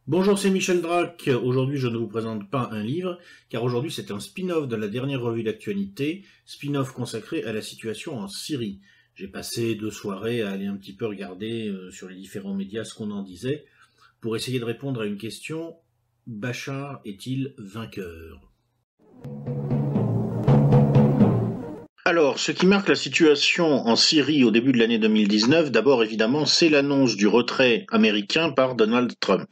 Bonjour, c'est Michel Drac. Aujourd'hui, je ne vous présente pas un livre, car aujourd'hui c'est un spin-off de la dernière revue d'actualité, spin-off consacré à la situation en Syrie. J'ai passé 2 soirées à aller un petit peu regarder sur les différents médias ce qu'on en disait, pour essayer de répondre à une question: Bachar est-il vainqueur? Alors, ce qui marque la situation en Syrie au début de l'année 2019, d'abord évidemment, c'est l'annonce du retrait américain par Donald Trump.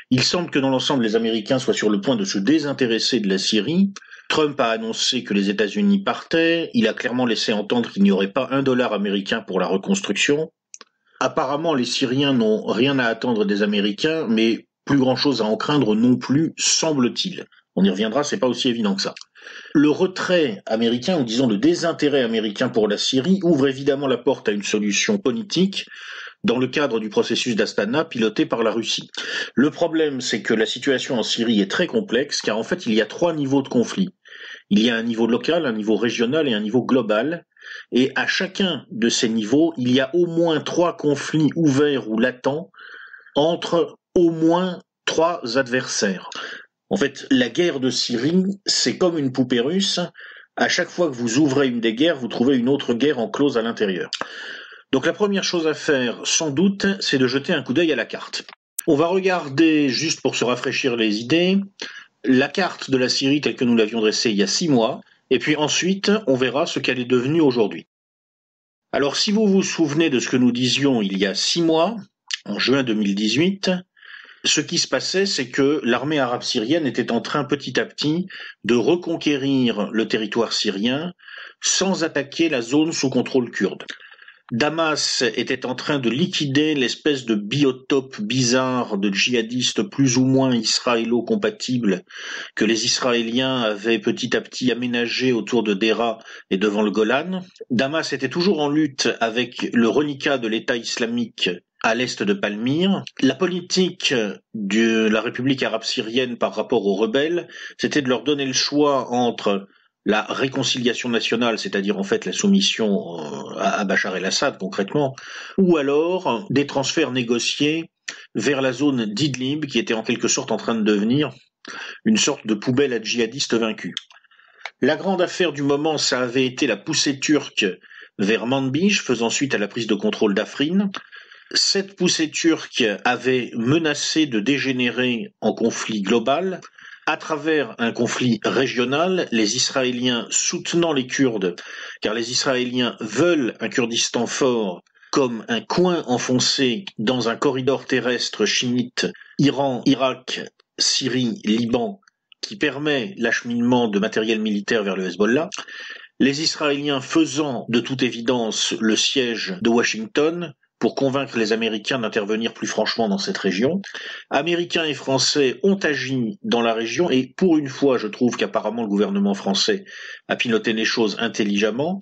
Il semble que dans l'ensemble, les Américains soient sur le point de se désintéresser de la Syrie. Trump a annoncé que les États-Unis partaient. Il a clairement laissé entendre qu'il n'y aurait pas $1 américain pour la reconstruction. Apparemment, les Syriens n'ont rien à attendre des Américains, mais plus grand-chose à en craindre non plus, semble-t-il. On y reviendra, c'est pas aussi évident que ça. Le retrait américain, ou disons le désintérêt américain pour la Syrie, ouvre évidemment la porte à une solution politique dans le cadre du processus d'Astana piloté par la Russie. Le problème, c'est que la situation en Syrie est très complexe, car en fait, il y a 3 niveaux de conflit. Il y a un niveau local, un niveau régional et un niveau global. Et à chacun de ces niveaux, il y a au moins 3 conflits ouverts ou latents entre au moins 3 adversaires. En fait, la guerre de Syrie, c'est comme une poupée russe. À chaque fois que vous ouvrez une des guerres, vous trouvez une autre guerre enclose à l'intérieur. Donc la première chose à faire, sans doute, c'est de jeter un coup d'œil à la carte. On va regarder, juste pour se rafraîchir les idées, la carte de la Syrie telle que nous l'avions dressée il y a 6 mois, et puis ensuite, on verra ce qu'elle est devenue aujourd'hui. Alors si vous vous souvenez de ce que nous disions il y a 6 mois, en juin 2018, ce qui se passait, c'est que l'armée arabe syrienne était en train petit à petit de reconquérir le territoire syrien sans attaquer la zone sous contrôle kurde. Damas était en train de liquider l'espèce de biotope bizarre de djihadistes plus ou moins israélo-compatibles que les Israéliens avaient petit à petit aménagé autour de Deraa et devant le Golan. Damas était toujours en lutte avec le reliquat de l'État islamique à l'est de Palmyre. La politique de la République arabe syrienne par rapport aux rebelles, c'était de leur donner le choix entre la réconciliation nationale, c'est-à-dire en fait la soumission à Bachar el-Assad concrètement, ou alors des transferts négociés vers la zone d'Idlib qui était en quelque sorte en train de devenir une sorte de poubelle à djihadistes vaincus. La grande affaire du moment, ça avait été la poussée turque vers Manbij, faisant suite à la prise de contrôle d'Afrin. Cette poussée turque avait menacé de dégénérer en conflit global, à travers un conflit régional, les Israéliens soutenant les Kurdes, car les Israéliens veulent un Kurdistan fort comme un coin enfoncé dans un corridor terrestre chiite, Iran, Irak, Syrie, Liban, qui permet l'acheminement de matériel militaire vers le Hezbollah. Les Israéliens faisant de toute évidence le siège de Washington, pour convaincre les Américains d'intervenir plus franchement dans cette région. Américains et Français ont agi dans la région et pour une fois, je trouve qu'apparemment le gouvernement français a piloté les choses intelligemment,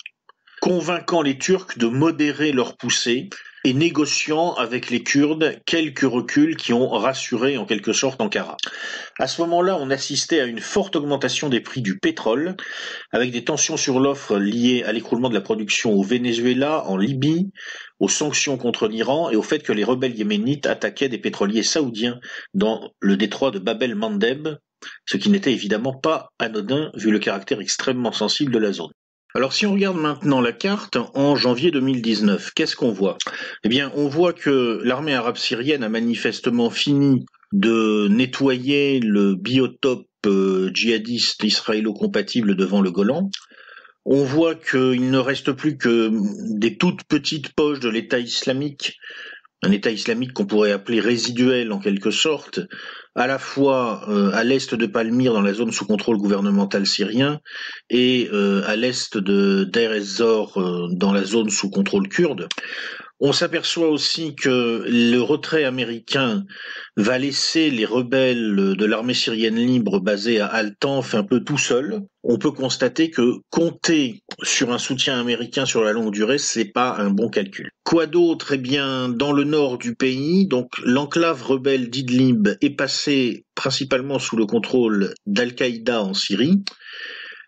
convainquant les Turcs de modérer leur poussée et négociant avec les Kurdes quelques reculs qui ont rassuré en quelque sorte Ankara. À ce moment-là, on assistait à une forte augmentation des prix du pétrole, avec des tensions sur l'offre liées à l'écroulement de la production au Venezuela, en Libye, aux sanctions contre l'Iran et au fait que les rebelles yéménites attaquaient des pétroliers saoudiens dans le détroit de Bab el-Mandeb, ce qui n'était évidemment pas anodin vu le caractère extrêmement sensible de la zone. Alors si on regarde maintenant la carte, en janvier 2019, qu'est-ce qu'on voit? Eh bien, on voit que l'armée arabe syrienne a manifestement fini de nettoyer le biotope djihadiste israélo-compatible devant le Golan. On voit qu'il ne reste plus que des toutes petites poches de l'État islamique, un État islamique qu'on pourrait appeler résiduel en quelque sorte, à la fois à l'est de Palmyre dans la zone sous contrôle gouvernemental syrien et à l'est de Deir ez-Zor dans la zone sous contrôle kurde. On s'aperçoit aussi que le retrait américain va laisser les rebelles de l'armée syrienne libre basée à Al-Tanf un peu tout seuls. On peut constater que compter sur un soutien américain sur la longue durée, c'est pas un bon calcul. Quoi d'autre? Eh bien, dans le nord du pays, donc l'enclave rebelle d'Idlib est passée principalement sous le contrôle d'Al-Qaïda en Syrie.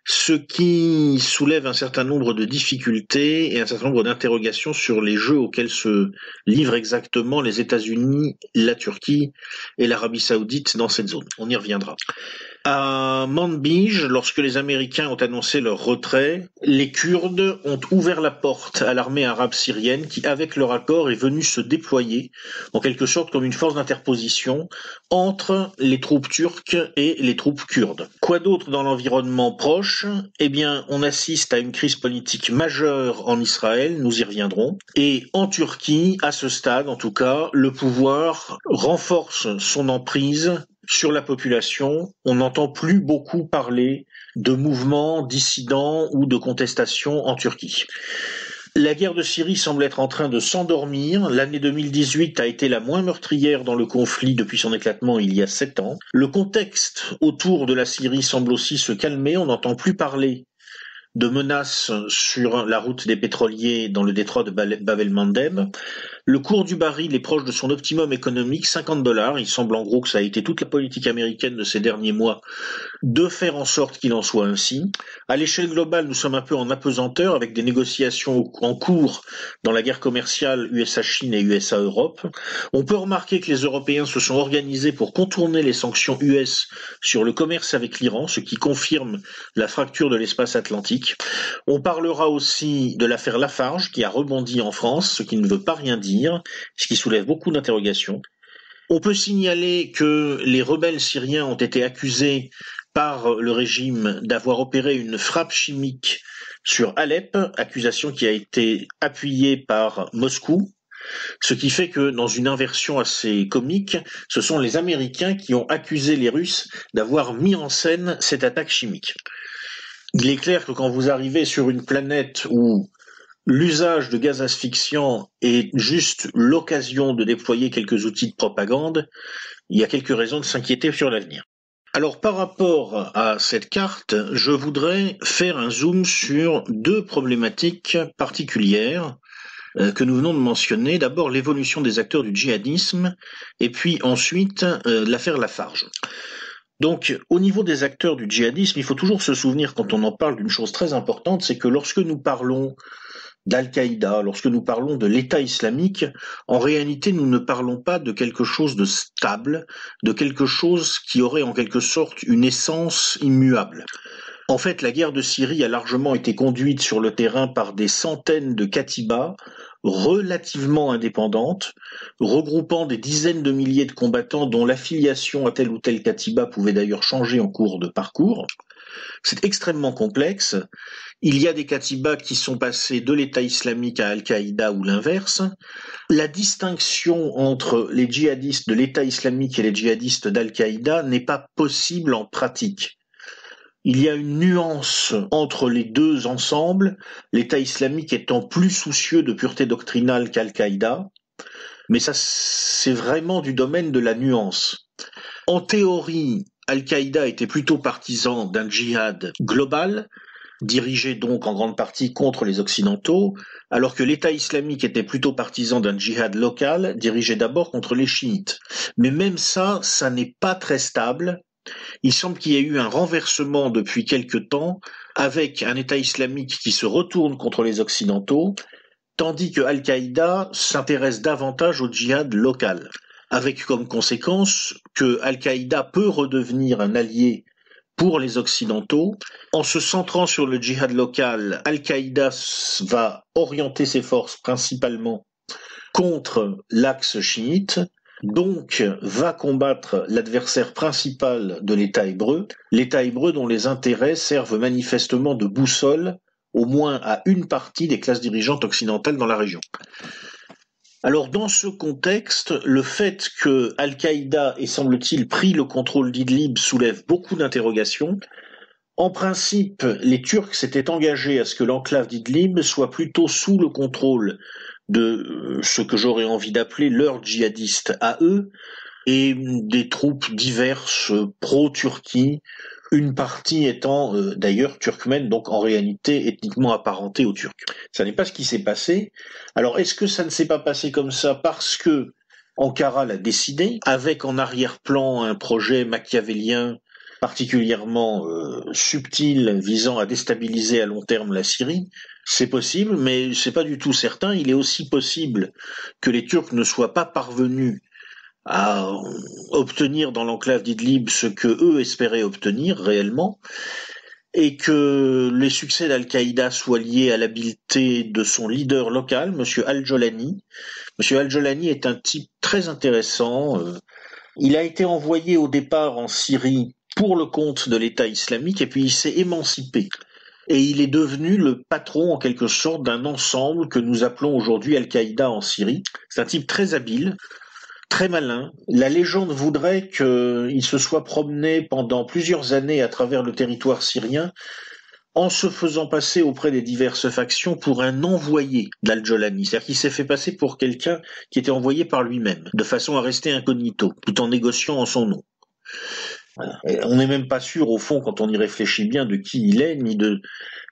ce qui soulève un certain nombre de difficultés et un certain nombre d'interrogations sur les jeux auxquels se livrent exactement les États-Unis, la Turquie et l'Arabie Saoudite dans cette zone. On y reviendra. À Manbij, lorsque les Américains ont annoncé leur retrait, les Kurdes ont ouvert la porte à l'armée arabe syrienne qui, avec leur accord, est venue se déployer, en quelque sorte comme une force d'interposition, entre les troupes turques et les troupes kurdes. Quoi d'autre dans l'environnement proche ? Eh bien, on assiste à une crise politique majeure en Israël, nous y reviendrons, et en Turquie, à ce stade en tout cas, le pouvoir renforce son emprise sur la population. On n'entend plus beaucoup parler de mouvements dissidents ou de contestations en Turquie. La guerre de Syrie semble être en train de s'endormir. L'année 2018 a été la moins meurtrière dans le conflit depuis son éclatement il y a 7 ans. Le contexte autour de la Syrie semble aussi se calmer. On n'entend plus parler de menaces sur la route des pétroliers dans le détroit de Bab el-Mandeb. Le cours du baril est proche de son optimum économique, $50. Il semble en gros que ça a été toute la politique américaine de ces derniers mois de faire en sorte qu'il en soit ainsi. À l'échelle globale, nous sommes un peu en apesanteur avec des négociations en cours dans la guerre commerciale USA-Chine et USA-Europe. On peut remarquer que les Européens se sont organisés pour contourner les sanctions US sur le commerce avec l'Iran, ce qui confirme la fracture de l'espace atlantique. On parlera aussi de l'affaire Lafarge qui a rebondi en France, ce qui ne veut pas rien dire, ce qui soulève beaucoup d'interrogations. On peut signaler que les rebelles syriens ont été accusés par le régime d'avoir opéré une frappe chimique sur Alep, accusation qui a été appuyée par Moscou, ce qui fait que dans une inversion assez comique, ce sont les Américains qui ont accusé les Russes d'avoir mis en scène cette attaque chimique. Il est clair que quand vous arrivez sur une planète où l'usage de gaz asphyxiant est juste l'occasion de déployer quelques outils de propagande, il y a quelques raisons de s'inquiéter sur l'avenir. Alors par rapport à cette carte, je voudrais faire un zoom sur 2 problématiques particulières que nous venons de mentionner. D'abord l'évolution des acteurs du djihadisme et puis ensuite l'affaire Lafarge. Donc, au niveau des acteurs du djihadisme, il faut toujours se souvenir, quand on en parle, d'une chose très importante, c'est que lorsque nous parlons d'Al-Qaïda, lorsque nous parlons de l'État islamique, en réalité, nous ne parlons pas de quelque chose de stable, de quelque chose qui aurait en quelque sorte une essence immuable. En fait, la guerre de Syrie a largement été conduite sur le terrain par des centaines de katibas relativement indépendantes, regroupant des dizaines de milliers de combattants dont l'affiliation à tel ou tel katiba pouvait d'ailleurs changer en cours de parcours. C'est extrêmement complexe. Il y a des katibas qui sont passés de l'État islamique à Al-Qaïda ou l'inverse. La distinction entre les djihadistes de l'État islamique et les djihadistes d'Al-Qaïda n'est pas possible en pratique. Il y a une nuance entre les deux ensembles, l'État islamique étant plus soucieux de pureté doctrinale qu'Al-Qaïda, mais ça c'est vraiment du domaine de la nuance. En théorie, Al-Qaïda était plutôt partisan d'un djihad global, dirigé donc en grande partie contre les Occidentaux, alors que l'État islamique était plutôt partisan d'un djihad local, dirigé d'abord contre les chiites. Mais même ça n'est pas très stable. Il semble qu'il y ait eu un renversement depuis quelque temps, avec un État islamique qui se retourne contre les Occidentaux, tandis que Al-Qaïda s'intéresse davantage au djihad local, avec comme conséquence que Al-Qaïda peut redevenir un allié pour les Occidentaux. En se centrant sur le djihad local, Al-Qaïda va orienter ses forces principalement contre l'axe chiite, donc va combattre l'adversaire principal de l'État hébreu dont les intérêts servent manifestement de boussole au moins à une partie des classes dirigeantes occidentales dans la région. Alors dans ce contexte, le fait que Al-Qaïda ait semble-t-il pris le contrôle d'Idlib soulève beaucoup d'interrogations. En principe, les Turcs s'étaient engagés à ce que l'enclave d'Idlib soit plutôt sous le contrôle de ce que j'aurais envie d'appeler leurs djihadistes à eux, et des troupes diverses pro-Turquie, une partie étant d'ailleurs turkmène, donc en réalité ethniquement apparentée aux Turcs. Ça n'est pas ce qui s'est passé. Alors est-ce que ça ne s'est pas passé comme ça parce que Ankara l'a décidé, avec en arrière-plan un projet machiavélien particulièrement subtil visant à déstabiliser à long terme la Syrie. C'est possible, mais c'est pas du tout certain. Il est aussi possible que les Turcs ne soient pas parvenus à obtenir dans l'enclave d'Idlib ce que eux espéraient obtenir réellement, et que les succès d'Al-Qaïda soient liés à l'habileté de son leader local, M. Al-Jolani. M. Al-Jolani est un type très intéressant. Il a été envoyé au départ en Syrie pour le compte de l'État islamique, et puis il s'est émancipé. Et il est devenu le patron, en quelque sorte, d'un ensemble que nous appelons aujourd'hui Al-Qaïda en Syrie. C'est un type très habile, très malin. La légende voudrait qu'il se soit promené pendant plusieurs années à travers le territoire syrien en se faisant passer auprès des diverses factions pour un envoyé d'Al-Jolani. C'est-à-dire qu'il s'est fait passer pour quelqu'un qui était envoyé par lui-même, de façon à rester incognito, tout en négociant en son nom. Voilà. On n'est même pas sûr, au fond, quand on y réfléchit bien, de qui il est, ni de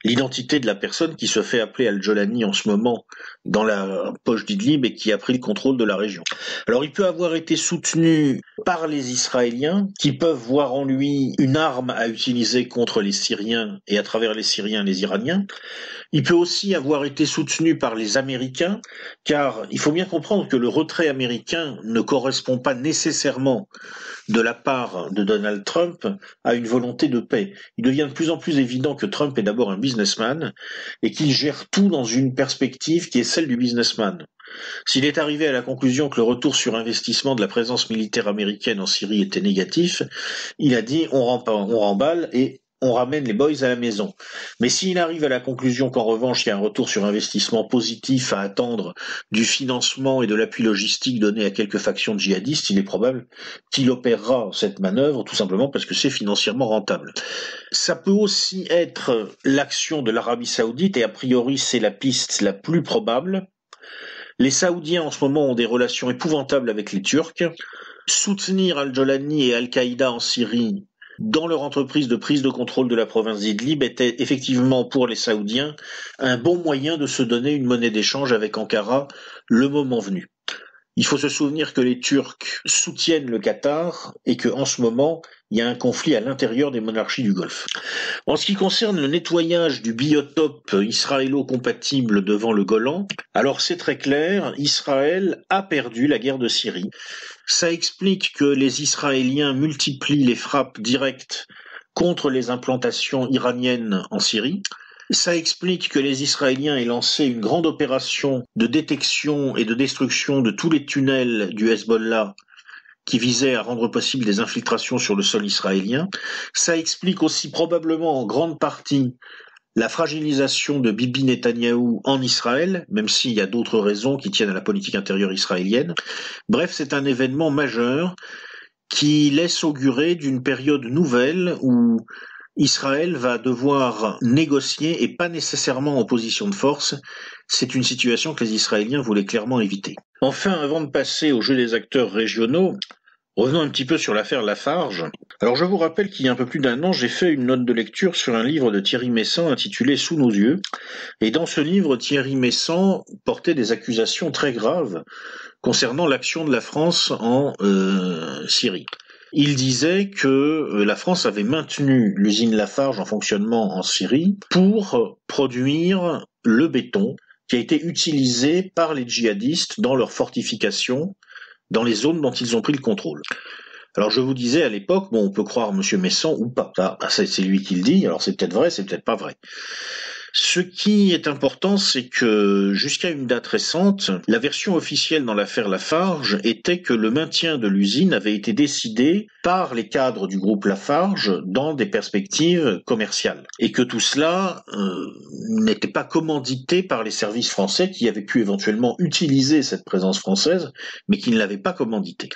l'identité de la personne qui se fait appeler Al-Jolani en ce moment dans la poche d'Idlib et qui a pris le contrôle de la région. Alors il peut avoir été soutenu par les Israéliens, qui peuvent voir en lui une arme à utiliser contre les Syriens et à travers les Syriens les Iraniens. Il peut aussi avoir été soutenu par les Américains, car il faut bien comprendre que le retrait américain ne correspond pas nécessairement de la part de Donald Trump à une volonté de paix. Il devient de plus en plus évident que Trump est d'abord un businessman et qu'il gère tout dans une perspective qui est celle du businessman. S'il est arrivé à la conclusion que le retour sur investissement de la présence militaire américaine en Syrie était négatif, il a dit on remballe et on ramène les boys à la maison. Mais s'il arrive à la conclusion qu'en revanche il y a un retour sur investissement positif à attendre du financement et de l'appui logistique donné à quelques factions djihadistes, il est probable qu'il opérera cette manœuvre tout simplement parce que c'est financièrement rentable. Ça peut aussi être l'action de l'Arabie Saoudite et a priori c'est la piste la plus probable. Les Saoudiens en ce moment ont des relations épouvantables avec les Turcs. Soutenir Al-Jolani et Al-Qaïda en Syrie dans leur entreprise de prise de contrôle de la province d'Idlib était effectivement pour les Saoudiens un bon moyen de se donner une monnaie d'échange avec Ankara le moment venu. Il faut se souvenir que les Turcs soutiennent le Qatar et qu'en ce moment, il y a un conflit à l'intérieur des monarchies du Golfe. En ce qui concerne le nettoyage du biotope israélo-compatible devant le Golan, alors c'est très clair, Israël a perdu la guerre de Syrie. Ça explique que les Israéliens multiplient les frappes directes contre les implantations iraniennes en Syrie. Ça explique que les Israéliens aient lancé une grande opération de détection et de destruction de tous les tunnels du Hezbollah qui visait à rendre possible des infiltrations sur le sol israélien. Ça explique aussi probablement en grande partie la fragilisation de Bibi Netanyahou en Israël, même s'il y a d'autres raisons qui tiennent à la politique intérieure israélienne. Bref, c'est un événement majeur qui laisse augurer d'une période nouvelle où Israël va devoir négocier et pas nécessairement en position de force. C'est une situation que les Israéliens voulaient clairement éviter. Enfin, avant de passer au jeu des acteurs régionaux, revenons un petit peu sur l'affaire Lafarge. Alors je vous rappelle qu'il y a un peu plus d'un an, j'ai fait une note de lecture sur un livre de Thierry Meyssan intitulé Sous nos yeux. Et dans ce livre, Thierry Meyssan portait des accusations très graves concernant l'action de la France en Syrie. Il disait que la France avait maintenu l'usine Lafarge en fonctionnement en Syrie pour produire le béton qui a été utilisé par les djihadistes dans leurs fortifications dans les zones dont ils ont pris le contrôle. Alors je vous disais à l'époque, bon, on peut croire M. Meyssan ou pas, ça, c'est lui qui le dit, alors c'est peut-être vrai, c'est peut-être pas vrai. Ce qui est important, c'est que jusqu'à une date récente, la version officielle dans l'affaire Lafarge était que le maintien de l'usine avait été décidé par les cadres du groupe Lafarge dans des perspectives commerciales. Et que tout cela n'était pas commandité par les services français qui avaient pu éventuellement utiliser cette présence française, mais qui ne l'avaient pas commandité.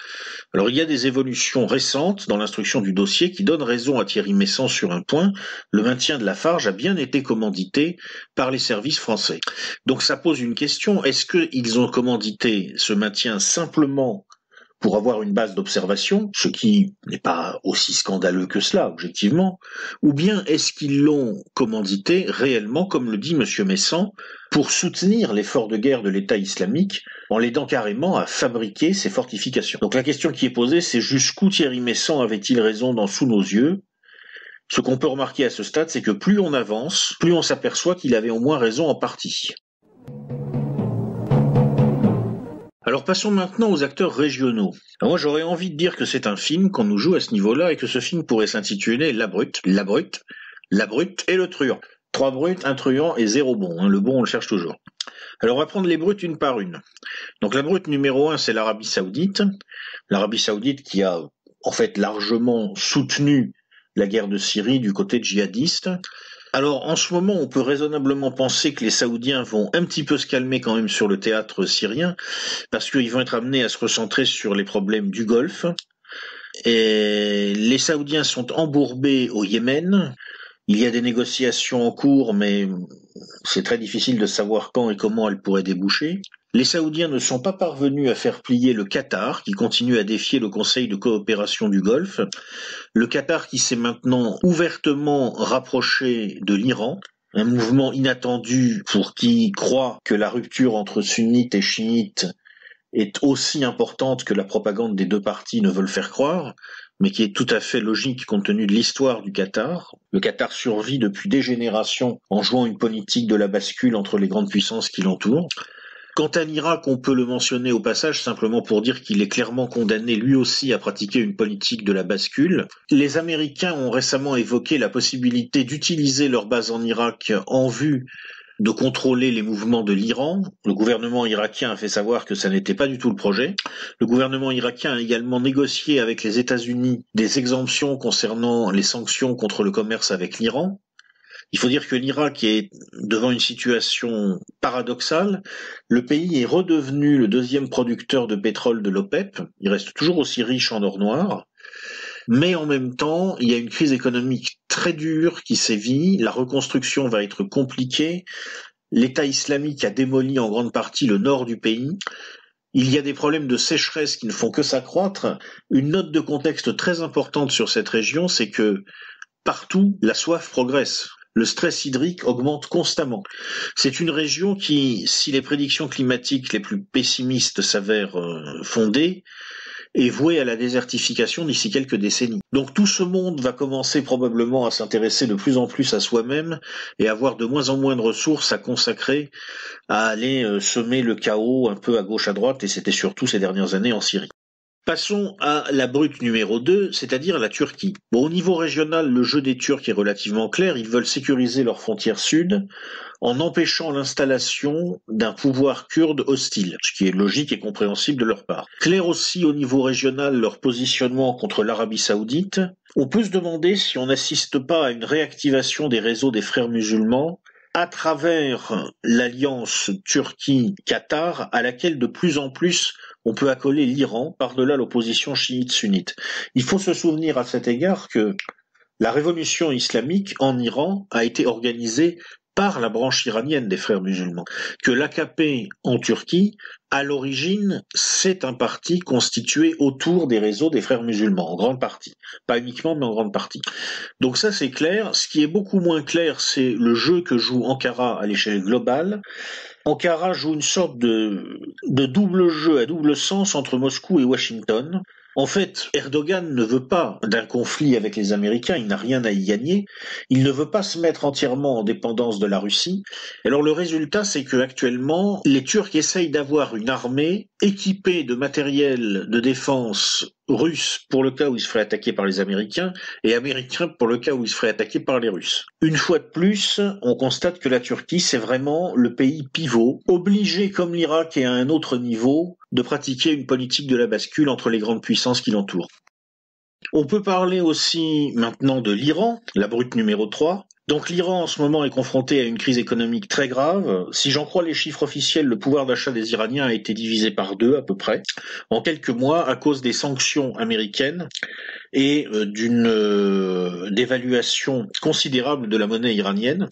Alors il y a des évolutions récentes dans l'instruction du dossier qui donnent raison à Thierry Meyssan sur un point. Le maintien de Lafarge a bien été commandité par les services français. Donc ça pose une question, est-ce qu'ils ont commandité ce maintien simplement pour avoir une base d'observation, ce qui n'est pas aussi scandaleux que cela, objectivement, ou bien est-ce qu'ils l'ont commandité réellement, comme le dit M. Meyssan, pour soutenir l'effort de guerre de l'État islamique en l'aidant carrément à fabriquer ces fortifications. Donc la question qui est posée, c'est jusqu'où Thierry Meyssan avait-il raison dans Sous nos yeux, Ce qu'on peut remarquer à ce stade, c'est que plus on avance, plus on s'aperçoit qu'il avait au moins raison en partie. Alors passons maintenant aux acteurs régionaux. Alors moi j'aurais envie de dire que c'est un film qu'on nous joue à ce niveau-là et que ce film pourrait s'intituler La Brute, La Brute, La Brute et le Truand. 3 brutes, un truand et 0 bon. Le bon on le cherche toujours. Alors on va prendre les brutes une par une. Donc la brute numéro 1 c'est l'Arabie Saoudite. L'Arabie Saoudite qui a en fait largement soutenu la guerre de Syrie du côté djihadiste. Alors en ce moment on peut raisonnablement penser que les Saoudiens vont un petit peu se calmer quand même sur le théâtre syrien parce qu'ils vont être amenés à se recentrer sur les problèmes du Golfe. Et les Saoudiens sont embourbés au Yémen. Il y a des négociations en cours, mais c'est très difficile de savoir quand et comment elles pourraient déboucher. Les Saoudiens ne sont pas parvenus à faire plier le Qatar, qui continue à défier le Conseil de coopération du Golfe. Le Qatar qui s'est maintenant ouvertement rapproché de l'Iran, un mouvement inattendu pour qui croit que la rupture entre sunnites et chiites est aussi importante que la propagande des deux parties ne veulent faire croire, mais qui est tout à fait logique compte tenu de l'histoire du Qatar. Le Qatar survit depuis des générations en jouant une politique de la bascule entre les grandes puissances qui l'entourent. Quant à l'Irak, on peut le mentionner au passage simplement pour dire qu'il est clairement condamné lui aussi à pratiquer une politique de la bascule. Les Américains ont récemment évoqué la possibilité d'utiliser leur base en Irak en vue de contrôler les mouvements de l'Iran. Le gouvernement irakien a fait savoir que ça n'était pas du tout le projet. Le gouvernement irakien a également négocié avec les États-Unis des exemptions concernant les sanctions contre le commerce avec l'Iran. Il faut dire que l'Irak est devant une situation paradoxale. Le pays est redevenu le deuxième producteur de pétrole de l'OPEP. Il reste toujours aussi riche en or noir. Mais en même temps, il y a une crise économique très dure qui sévit, la reconstruction va être compliquée, l'État islamique a démoli en grande partie le nord du pays, il y a des problèmes de sécheresse qui ne font que s'accroître. Une note de contexte très importante sur cette région, c'est que partout, la soif progresse. Le stress hydrique augmente constamment. C'est une région qui, si les prédictions climatiques les plus pessimistes s'avèrent fondées, est voué à la désertification d'ici quelques décennies. Donc tout ce monde va commencer probablement à s'intéresser de plus en plus à soi-même et avoir de moins en moins de ressources à consacrer à aller semer le chaos un peu à gauche à droite, et c'était surtout ces dernières années en Syrie. Passons à la brute numéro 2, c'est-à-dire la Turquie. Bon, au niveau régional, le jeu des Turcs est relativement clair, ils veulent sécuriser leurs frontières sud en empêchant l'installation d'un pouvoir kurde hostile, ce qui est logique et compréhensible de leur part. Clair aussi au niveau régional leur positionnement contre l'Arabie Saoudite. On peut se demander si on n'assiste pas à une réactivation des réseaux des frères musulmans à travers l'alliance Turquie-Qatar à laquelle de plus en plus on peut accoler l'Iran par-delà l'opposition chiite-sunnite. Il faut se souvenir à cet égard que la révolution islamique en Iran a été organisée par la branche iranienne des frères musulmans, que l'AKP en Turquie, à l'origine, c'est un parti constitué autour des réseaux des frères musulmans, en grande partie. Pas uniquement, mais en grande partie. Donc ça, c'est clair. Ce qui est beaucoup moins clair, c'est le jeu que joue Ankara à l'échelle globale. Ankara joue une sorte de double jeu à double sens entre Moscou et Washington. En fait, Erdogan ne veut pas d'un conflit avec les Américains, il n'a rien à y gagner. Il ne veut pas se mettre entièrement en dépendance de la Russie. Alors le résultat, c'est que actuellement, les Turcs essayent d'avoir une armée équipée de matériel de défense russe pour le cas où ils se feraient attaquer par les Américains et américains pour le cas où ils se feraient attaquer par les Russes. Une fois de plus, on constate que la Turquie, c'est vraiment le pays pivot, obligé comme l'Irak et à un autre niveau de pratiquer une politique de la bascule entre les grandes puissances qui l'entourent. On peut parler aussi maintenant de l'Iran, la brute numéro 3. Donc l'Iran en ce moment est confronté à une crise économique très grave. Si j'en crois les chiffres officiels, le pouvoir d'achat des Iraniens a été divisé par 2 à peu près en quelques mois à cause des sanctions américaines et d'une dévaluation considérable de la monnaie iranienne.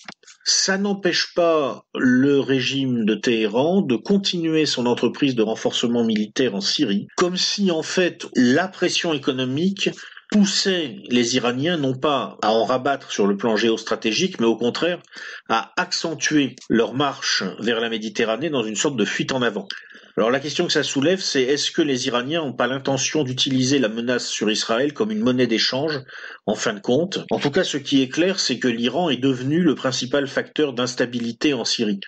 Ça n'empêche pas le régime de Téhéran de continuer son entreprise de renforcement militaire en Syrie, comme si en fait la pression économique poussait les Iraniens non pas à en rabattre sur le plan géostratégique, mais au contraire à accentuer leur marche vers la Méditerranée dans une sorte de fuite en avant. Alors la question que ça soulève, c'est est-ce que les Iraniens n'ont pas l'intention d'utiliser la menace sur Israël comme une monnaie d'échange, en fin de compte? En tout cas, ce qui est clair, c'est que l'Iran est devenu le principal facteur d'instabilité en Syrie.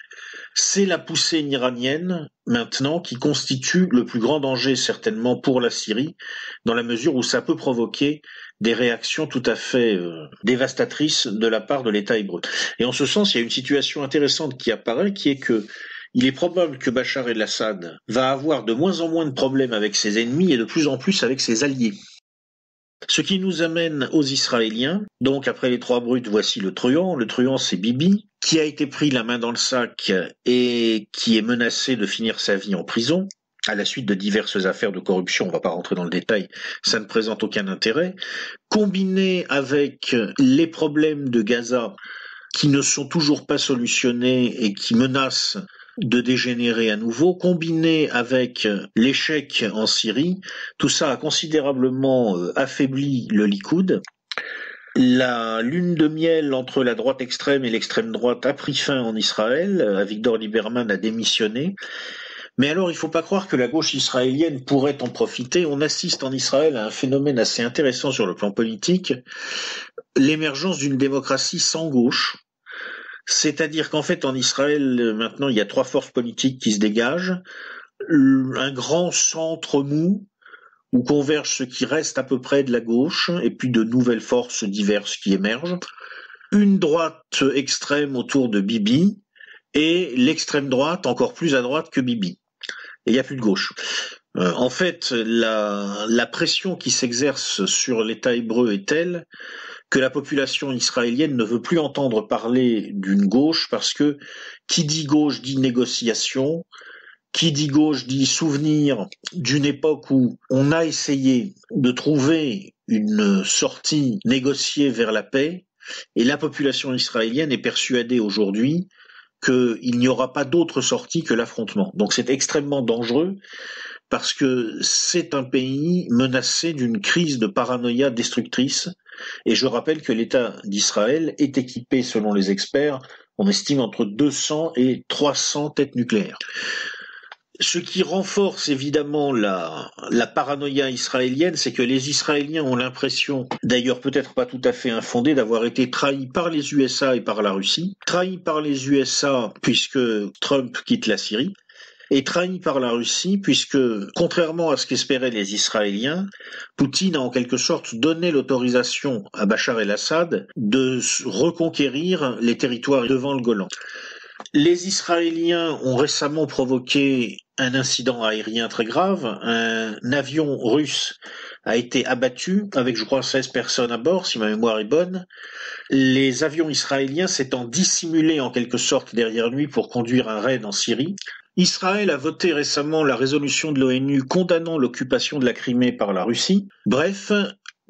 C'est la poussée iranienne, maintenant, qui constitue le plus grand danger, certainement, pour la Syrie, dans la mesure où ça peut provoquer des réactions tout à fait dévastatrices de la part de l'État hébreu. Et en ce sens, il y a une situation intéressante qui apparaît, qui est que il est probable que Bachar el-Assad va avoir de moins en moins de problèmes avec ses ennemis et de plus en plus avec ses alliés. Ce qui nous amène aux Israéliens. Donc après les trois brutes, voici le truand. Le truand, c'est Bibi, qui a été pris la main dans le sac et qui est menacé de finir sa vie en prison à la suite de diverses affaires de corruption. On ne va pas rentrer dans le détail, ça ne présente aucun intérêt. Combiné avec les problèmes de Gaza qui ne sont toujours pas solutionnés et qui menacent de dégénérer à nouveau, combiné avec l'échec en Syrie, tout ça a considérablement affaibli le Likoud. La lune de miel entre la droite extrême et l'extrême droite a pris fin en Israël. Avigdor Lieberman a démissionné. Mais alors, il ne faut pas croire que la gauche israélienne pourrait en profiter. On assiste en Israël à un phénomène assez intéressant sur le plan politique, l'émergence d'une démocratie sans gauche. C'est-à-dire qu'en fait, en Israël, maintenant, il y a trois forces politiques qui se dégagent. Un grand centre mou, où convergent ce qui reste à peu près de la gauche, et puis de nouvelles forces diverses qui émergent. Une droite extrême autour de Bibi, et l'extrême droite encore plus à droite que Bibi. Et il n'y a plus de gauche. En fait, la pression qui s'exerce sur l'État hébreu est telle que la population israélienne ne veut plus entendre parler d'une gauche parce que qui dit gauche dit négociation, qui dit gauche dit souvenir d'une époque où on a essayé de trouver une sortie négociée vers la paix, et la population israélienne est persuadée aujourd'hui qu'il n'y aura pas d'autre sortie que l'affrontement. Donc c'est extrêmement dangereux parce que c'est un pays menacé d'une crise de paranoïa destructrice. Et je rappelle que l'État d'Israël est équipé, selon les experts, on estime entre 200 et 300 têtes nucléaires. Ce qui renforce évidemment la paranoïa israélienne, c'est que les Israéliens ont l'impression, d'ailleurs peut-être pas tout à fait infondée, d'avoir été trahis par les USA et par la Russie. Trahis par les USA puisque Trump quitte la Syrie, et trahi par la Russie puisque, contrairement à ce qu'espéraient les Israéliens, Poutine a en quelque sorte donné l'autorisation à Bachar el-Assad de reconquérir les territoires devant le Golan. Les Israéliens ont récemment provoqué un incident aérien très grave. Un avion russe a été abattu avec, je crois, 16 personnes à bord, si ma mémoire est bonne. Les avions israéliens s'étant dissimulés en quelque sorte derrière lui pour conduire un raid en Syrie. Israël a voté récemment la résolution de l'ONU condamnant l'occupation de la Crimée par la Russie. Bref,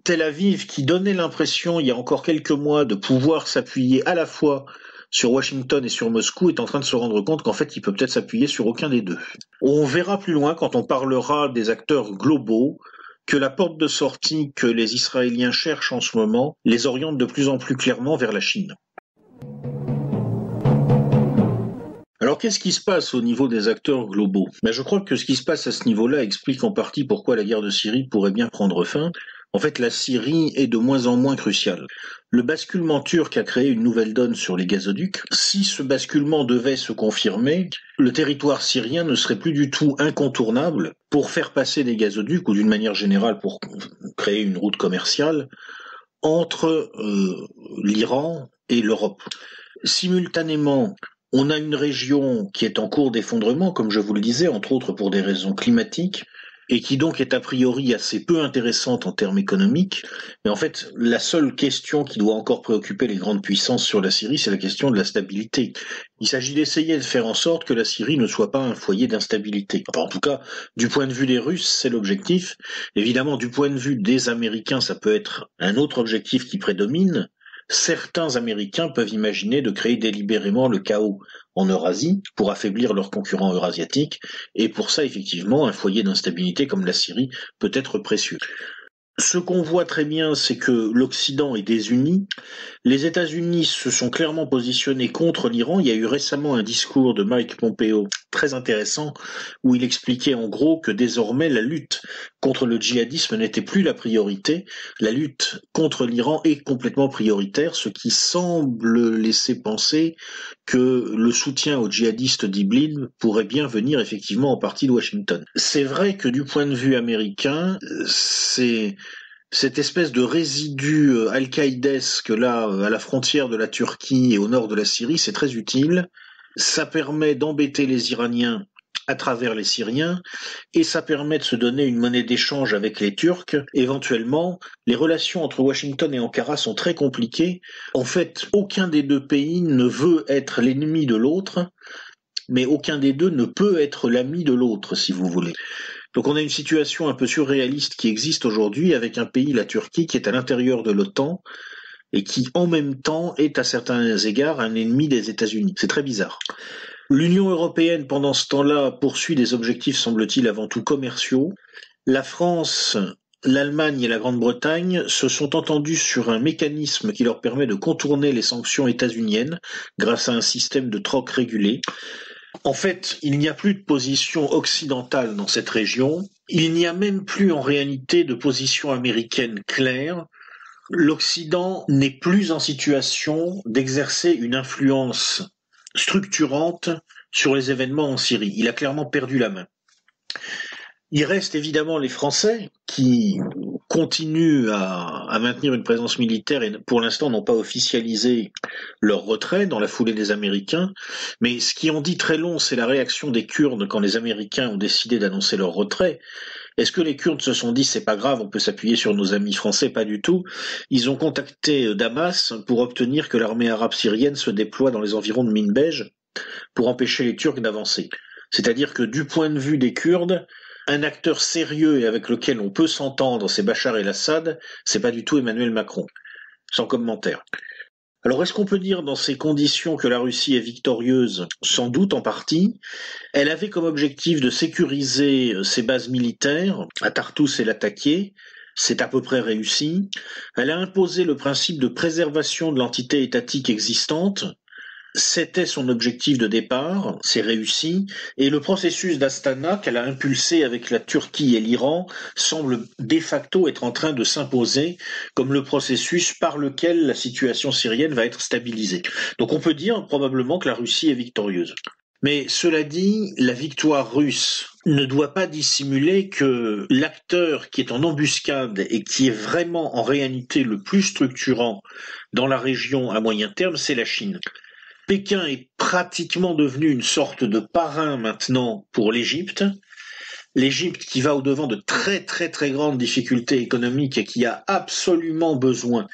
Tel Aviv, qui donnait l'impression, il y a encore quelques mois, de pouvoir s'appuyer à la fois sur Washington et sur Moscou, est en train de se rendre compte qu'en fait, il peut peut-être s'appuyer sur aucun des deux. On verra plus loin, quand on parlera des acteurs globaux, que la porte de sortie que les Israéliens cherchent en ce moment les oriente de plus en plus clairement vers la Chine. Alors qu'est-ce qui se passe au niveau des acteurs globaux ? Je crois que ce qui se passe à ce niveau-là explique en partie pourquoi la guerre de Syrie pourrait bien prendre fin. En fait, la Syrie est de moins en moins cruciale. Le basculement turc a créé une nouvelle donne sur les gazoducs. Si ce basculement devait se confirmer, le territoire syrien ne serait plus du tout incontournable pour faire passer des gazoducs, ou d'une manière générale pour créer une route commerciale, entre l'Iran et l'Europe. Simultanément, on a une région qui est en cours d'effondrement, comme je vous le disais, entre autres pour des raisons climatiques, et qui donc est a priori assez peu intéressante en termes économiques. Mais en fait, la seule question qui doit encore préoccuper les grandes puissances sur la Syrie, c'est la question de la stabilité. Il s'agit d'essayer de faire en sorte que la Syrie ne soit pas un foyer d'instabilité. Enfin, en tout cas, du point de vue des Russes, c'est l'objectif. Évidemment, du point de vue des Américains, ça peut être un autre objectif qui prédomine. Certains Américains peuvent imaginer de créer délibérément le chaos en Eurasie pour affaiblir leurs concurrents eurasiatiques, et pour ça, effectivement, un foyer d'instabilité comme la Syrie peut être précieux. Ce qu'on voit très bien, c'est que l'Occident est désuni. Les États-Unis se sont clairement positionnés contre l'Iran. Il y a eu récemment un discours de Mike Pompeo très intéressant où il expliquait en gros que désormais la lutte contre le djihadisme n'était plus la priorité, la lutte contre l'Iran est complètement prioritaire, ce qui semble laisser penser que le soutien aux djihadistes d'Idlib pourrait bien venir effectivement en partie de Washington. C'est vrai que du point de vue américain, c'est cette espèce de résidu al-qaïdesque là, à la frontière de la Turquie et au nord de la Syrie, c'est très utile. Ça permet d'embêter les Iraniens à travers les Syriens, et ça permet de se donner une monnaie d'échange avec les Turcs. Éventuellement, les relations entre Washington et Ankara sont très compliquées. En fait, aucun des deux pays ne veut être l'ennemi de l'autre, mais aucun des deux ne peut être l'ami de l'autre, si vous voulez. Donc on a une situation un peu surréaliste qui existe aujourd'hui avec un pays, la Turquie, qui est à l'intérieur de l'OTAN et qui en même temps est à certains égards un ennemi des États-Unis. C'est très bizarre. L'Union européenne, pendant ce temps-là, poursuit des objectifs, semble-t-il, avant tout commerciaux. La France, l'Allemagne et la Grande-Bretagne se sont entendus sur un mécanisme qui leur permet de contourner les sanctions états-uniennes grâce à un système de troc régulé. En fait, il n'y a plus de position occidentale dans cette région. Il n'y a même plus en réalité de position américaine claire. L'Occident n'est plus en situation d'exercer une influence structurante sur les événements en Syrie. Il a clairement perdu la main. Il reste évidemment les Français qui continuent à maintenir une présence militaire et pour l'instant n'ont pas officialisé leur retrait dans la foulée des Américains. Mais ce qui en dit très long, c'est la réaction des Kurdes quand les Américains ont décidé d'annoncer leur retrait. Est-ce que les Kurdes se sont dit c'est pas grave, on peut s'appuyer sur nos amis français? Pas du tout. Ils ont contacté Damas pour obtenir que l'armée arabe syrienne se déploie dans les environs de Minbej pour empêcher les Turcs d'avancer. C'est-à-dire que du point de vue des Kurdes, un acteur sérieux et avec lequel on peut s'entendre, c'est Bachar el-Assad, c'est pas du tout Emmanuel Macron. Sans commentaire. Alors est-ce qu'on peut dire dans ces conditions que la Russie est victorieuse? Sans doute en partie. Elle avait comme objectif de sécuriser ses bases militaires à Tartous et Latakia. C'est à peu près réussi. Elle a imposé le principe de préservation de l'entité étatique existante. C'était son objectif de départ, c'est réussi, et le processus d'Astana qu'elle a impulsé avec la Turquie et l'Iran semble de facto être en train de s'imposer comme le processus par lequel la situation syrienne va être stabilisée. Donc on peut dire probablement que la Russie est victorieuse. Mais cela dit, la victoire russe ne doit pas dissimuler que l'acteur qui est en embuscade et qui est vraiment en réalité le plus structurant dans la région à moyen terme, c'est la Chine. Pékin est pratiquement devenu une sorte de parrain maintenant pour l'Égypte. L'Égypte qui va au-devant de très très très grandes difficultés économiques et qui a absolument besoin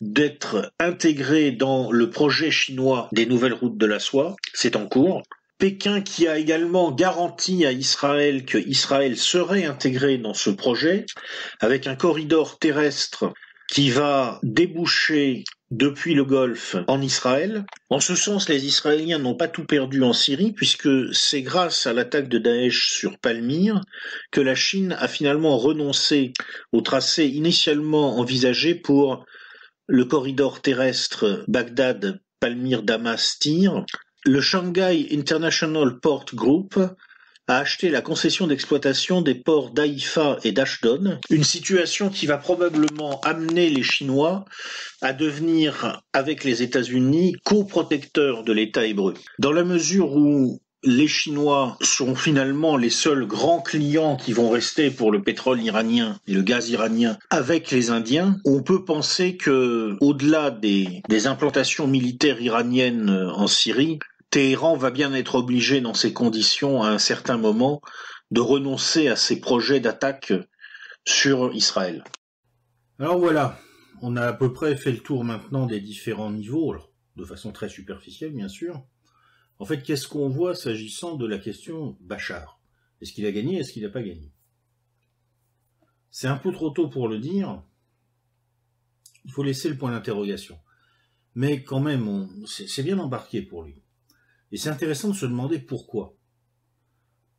d'être intégrée dans le projet chinois des nouvelles routes de la soie, c'est en cours. Pékin qui a également garanti à Israël que Israël serait intégré dans ce projet avec un corridor terrestre qui va déboucher depuis le Golfe en Israël. En ce sens, les Israéliens n'ont pas tout perdu en Syrie, puisque c'est grâce à l'attaque de Daesh sur Palmyre que la Chine a finalement renoncé au tracé initialement envisagé pour le corridor terrestre Bagdad-Palmyre-Damas-Tyr. Le Shanghai International Port Group a acheté la concession d'exploitation des ports d'Haïfa et d'Ashdod, une situation qui va probablement amener les Chinois à devenir, avec les États-Unis, coprotecteurs de l'État hébreu. Dans la mesure où les Chinois sont finalement les seuls grands clients qui vont rester pour le pétrole iranien et le gaz iranien avec les Indiens, on peut penser que, au-delà des implantations militaires iraniennes en Syrie, Téhéran va bien être obligé dans ces conditions, à un certain moment, de renoncer à ses projets d'attaque sur Israël. Alors voilà, on a à peu près fait le tour maintenant des différents niveaux, alors, de façon très superficielle bien sûr. En fait, qu'est-ce qu'on voit s'agissant de la question Bachar? Est-ce qu'il a gagné, est-ce qu'il n'a pas gagné? C'est un peu trop tôt pour le dire, il faut laisser le point d'interrogation. Mais quand même, c'est bien embarqué pour lui. Et c'est intéressant de se demander pourquoi.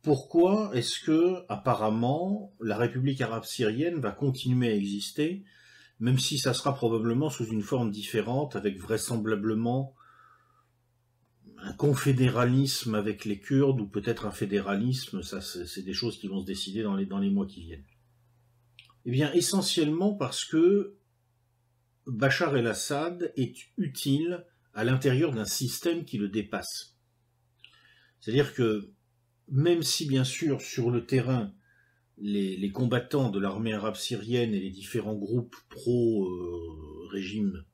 Pourquoi est-ce que, apparemment, la République arabe syrienne va continuer à exister, même si ça sera probablement sous une forme différente, avec vraisemblablement un confédéralisme avec les Kurdes, ou peut-être un fédéralisme, ça c'est des choses qui vont se décider dans les mois qui viennent. Eh bien, essentiellement parce que Bachar el-Assad est utile à l'intérieur d'un système qui le dépasse. C'est-à-dire que, même si bien sûr sur le terrain, les combattants de l'armée arabe syrienne et les différents groupes pro-régime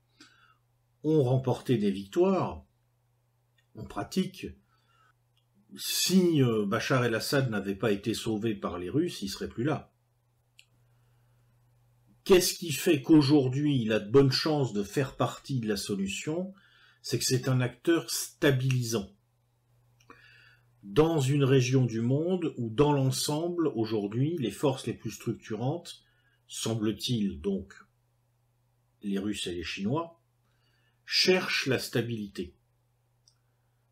ont remporté des victoires, en pratique, si Bachar el-Assad n'avait pas été sauvé par les Russes, il ne serait plus là. Qu'est-ce qui fait qu'aujourd'hui il a de bonnes chances de faire partie de la solution? C'est que c'est un acteur stabilisant dans une région du monde où, dans l'ensemble, aujourd'hui, les forces les plus structurantes, semble-t-il donc les Russes et les Chinois, cherchent la stabilité.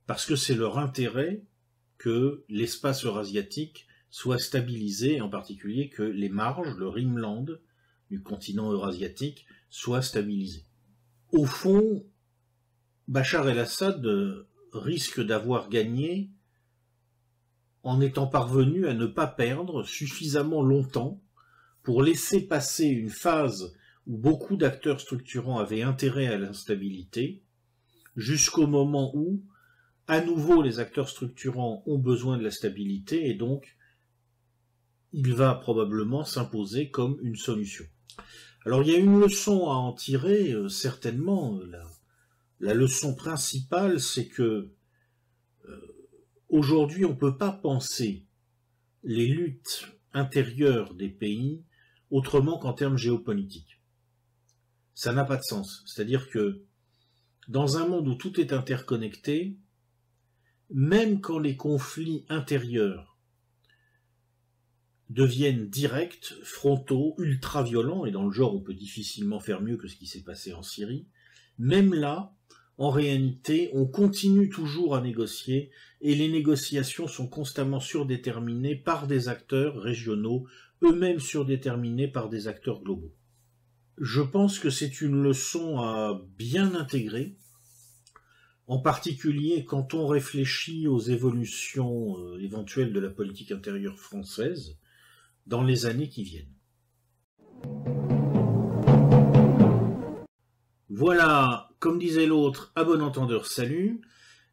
Parce que c'est leur intérêt que l'espace eurasiatique soit stabilisé, en particulier que les marges, le Rhineland du continent eurasiatique, soient stabilisées. Au fond, Bachar el-Assad risque d'avoir gagné en étant parvenu à ne pas perdre suffisamment longtemps pour laisser passer une phase où beaucoup d'acteurs structurants avaient intérêt à l'instabilité, jusqu'au moment où, à nouveau, les acteurs structurants ont besoin de la stabilité, et donc il va probablement s'imposer comme une solution. Alors il y a une leçon à en tirer, certainement. La leçon principale, c'est que aujourd'hui, on ne peut pas penser les luttes intérieures des pays autrement qu'en termes géopolitiques. Ça n'a pas de sens. C'est-à-dire que dans un monde où tout est interconnecté, même quand les conflits intérieurs deviennent directs, frontaux, ultra-violents, et dans le genre on peut difficilement faire mieux que ce qui s'est passé en Syrie, même là, en réalité, on continue toujours à négocier, et les négociations sont constamment surdéterminées par des acteurs régionaux, eux-mêmes surdéterminés par des acteurs globaux. Je pense que c'est une leçon à bien intégrer, en particulier quand on réfléchit aux évolutions éventuelles de la politique intérieure française dans les années qui viennent. Voilà, comme disait l'autre, à bon entendeur, salut.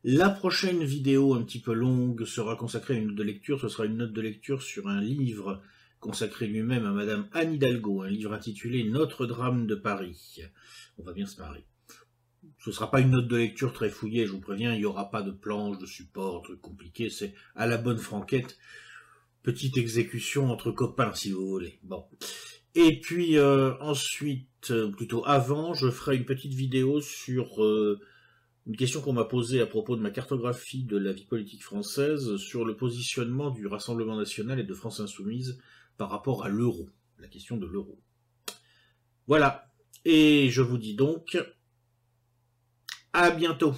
La prochaine vidéo, un petit peu longue, sera consacrée à une note de lecture. Ce sera une note de lecture sur un livre consacré lui-même à Madame Anne Hidalgo, un livre intitulé « Notre drame de Paris ». On va bien se marrer. Ce ne sera pas une note de lecture très fouillée, je vous préviens, il n'y aura pas de planche, de support, truc compliqué, c'est à la bonne franquette. Petite exécution entre copains, si vous voulez. Bon. Et puis ensuite, plutôt avant, je ferai une petite vidéo sur une question qu'on m'a posée à propos de ma cartographie de la vie politique française, sur le positionnement du Rassemblement National et de France Insoumise par rapport à l'euro, la question de l'euro. Voilà. Et je vous dis donc à bientôt.